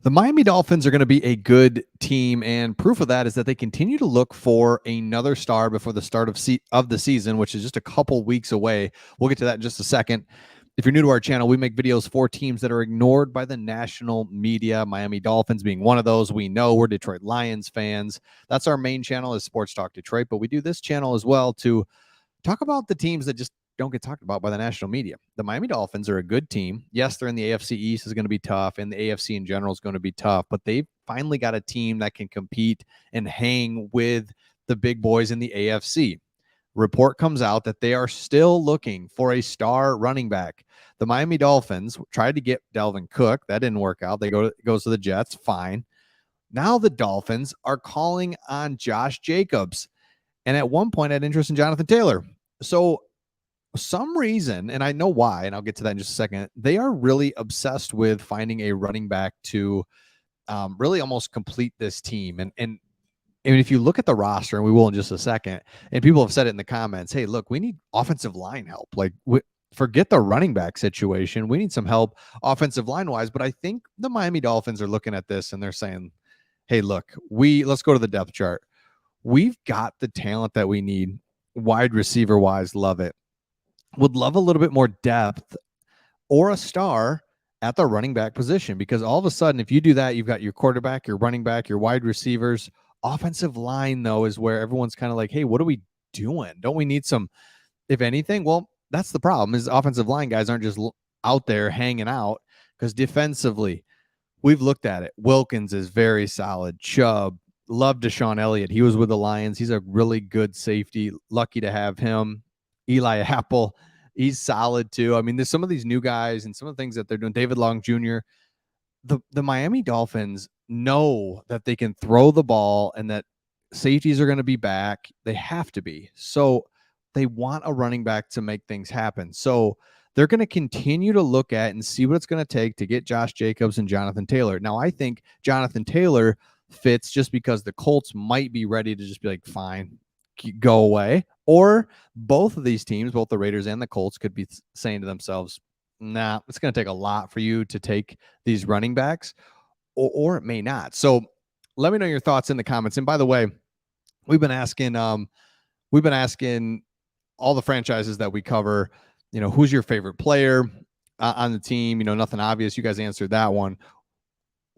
The Miami Dolphins are going to be a good team, and proof of that is that they continue to look for another star before the start of the season, which is just a couple weeks away. We'll get to that in just a second. If you're new to our channel, we make videos for teams that are ignored by the national media, Miami Dolphins being one of those. We know we're Detroit Lions fans. That's our main channel, is Sports Talk Detroit, but we do this channel as well to talk about the teams that just don't get talked about by the national media. The Miami Dolphins are a good team. Yes, they're in the AFC East, is going to be tough, and the AFC in general is going to be tough, but they've finally got a team that can compete and hang with the big boys in the AFC. Report comes out that they are still looking for a star running back. The Miami Dolphins tried to get Dalvin Cook. That didn't work out. Goes to the Jets. Fine. Now the Dolphins are calling on Josh Jacobs, and at one point had interest in Jonathan Taylor. So some reason, and I know why, and I'll get to that in just a second, they are really obsessed with finding a running back to really almost complete this team. And if you look at the roster, and we will in just a second, and people have said it in the comments, hey, look, we need offensive line help. Like, forget the running back situation. We need some help offensive line wise. But I think the Miami Dolphins are looking at this and they're saying, hey, look, let's go to the depth chart. We've got the talent that we need wide receiver wise. Love it. Would love a little bit more depth or a star at the running back position, because all of a sudden, if you do that, you've got your quarterback, your running back, your wide receivers. Offensive line, though, is where everyone's kind of like, hey, what are we doing? Don't we need some, if anything? Well, that's the problem, is offensive line guys aren't just out there hanging out, because defensively, we've looked at it. Wilkins is very solid. Chubb, love Deshaun Elliott. He was with the Lions. He's a really good safety. Lucky to have him. Eli Apple, he's solid too. I mean, there's some of these new guys and some of the things that they're doing. David Long Jr. The Miami Dolphins know that they can throw the ball and that safeties are going to be back. They have to be. So they want a running back to make things happen. So they're going to continue to look at and see what it's going to take to get Josh Jacobs and Jonathan Taylor. Now, I think Jonathan Taylor fits just because the Colts might be ready to just be like, fine, go away. Or both of these teams, both the Raiders and the Colts, could be saying to themselves, nah, it's going to take a lot for you to take these running backs, or it may not. So let me know your thoughts in the comments. And by the way, we've been asking all the franchises that we cover, who's your favorite player on the team? Nothing obvious. You guys answered that one.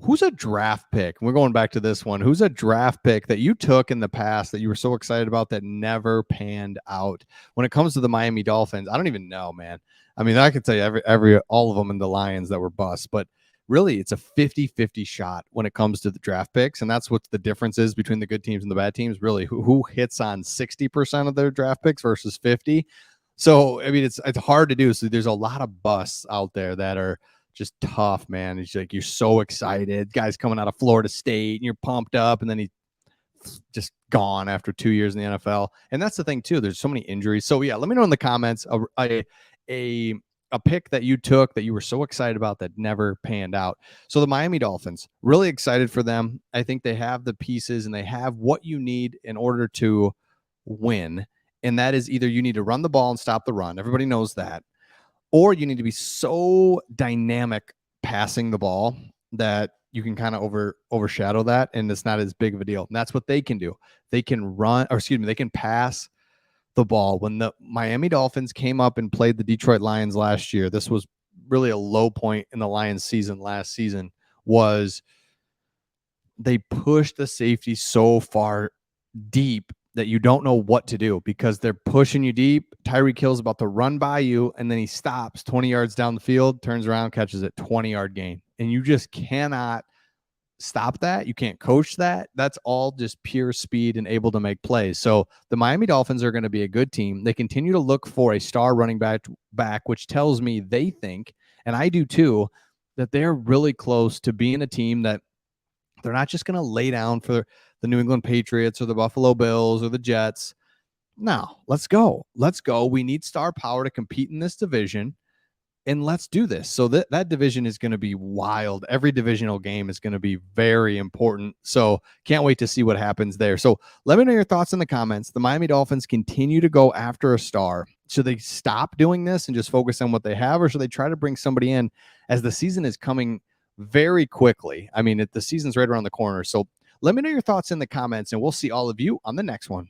Who's a draft pick? We're going back to this one. Who's a draft pick that you took in the past that you were so excited about that never panned out? When it comes to the Miami Dolphins, I don't even know, man. I mean, I could tell you all of them in the Lions that were busts, but really it's a 50-50 shot when it comes to the draft picks. And that's what the difference is between the good teams and the bad teams. Really, who hits on 60% of their draft picks versus 50. So, I mean, it's hard to do. So there's a lot of busts out there that are just tough, man. It's like, you're so excited. Guy's coming out of Florida State and you're pumped up, and then he's just gone after 2 years in the NFL. And that's the thing too. There's so many injuries. So yeah, let me know in the comments a pick that you took that you were so excited about that never panned out. So the Miami Dolphins, really excited for them. I think they have the pieces and they have what you need in order to win. And that is either you need to run the ball and stop the run. Everybody knows that. Or you need to be so dynamic passing the ball that you can kind of overshadow that, and it's not as big of a deal. And that's what they can do. They can they can pass the ball. When the Miami Dolphins came up and played the Detroit Lions last year, this was really a low point in the Lions season last season, was they pushed the safety so far deep that you don't know what to do, because they're pushing you deep. Tyreek Hill's about to run by you, and then he stops 20 yards down the field, turns around, catches it, 20-yard gain. And you just cannot stop that. You can't coach that. That's all just pure speed and able to make plays. So the Miami Dolphins are going to be a good team. They continue to look for a star running back, which tells me they think, and I do too, that they're really close to being a team that they're not just going to lay down for the New England Patriots or the Buffalo Bills or the Jets. No, let's go. Let's go. We need star power to compete in this division, and let's do this. So that division is going to be wild. Every divisional game is going to be very important. So can't wait to see what happens there. So let me know your thoughts in the comments. The Miami Dolphins continue to go after a star. Should they stop doing this and just focus on what they have, or should they try to bring somebody in as the season is coming very quickly. I mean, the season's right around the corner. So let me know your thoughts in the comments, and we'll see all of you on the next one.